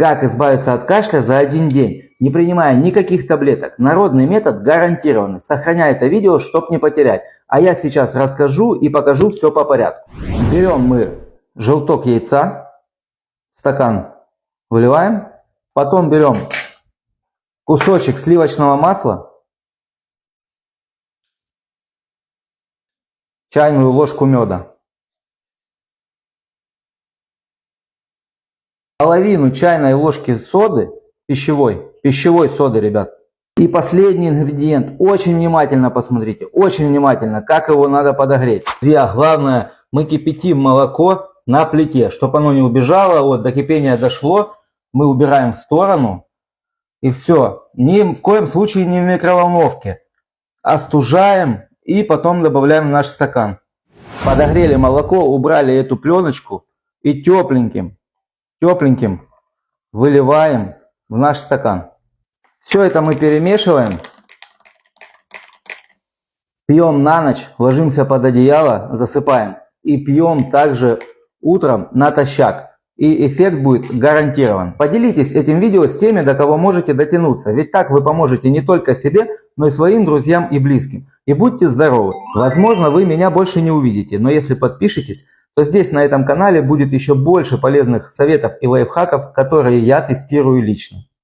Как избавиться от кашля за один день, не принимая никаких таблеток. Народный метод гарантированный. Сохраняй это видео, чтобы не потерять. А я сейчас расскажу и покажу все по порядку. Берем мы желток яйца, стакан выливаем. Потом берем кусочек сливочного масла, чайную ложку меда, половину чайной ложки соды, пищевой соды, ребят. И последний ингредиент, очень внимательно посмотрите, очень внимательно, как его надо подогреть. Друзья, главное, мы кипятим молоко на плите, чтобы оно не убежало, вот до кипения дошло, мы убираем в сторону. И все, ни в коем случае не в микроволновке. Остужаем и потом добавляем в наш стакан. Подогрели молоко, убрали эту пленочку и тепленьким выливаем в наш стакан. Все это мы перемешиваем. Пьем на ночь, ложимся под одеяло, засыпаем. И пьем также утром натощак. И эффект будет гарантирован. Поделитесь этим видео с теми, до кого можете дотянуться. Ведь так вы поможете не только себе, но и своим друзьям и близким. И будьте здоровы. Возможно, вы меня больше не увидите, но если подпишетесь, то здесь на этом канале будет еще больше полезных советов и лайфхаков, которые я тестирую лично.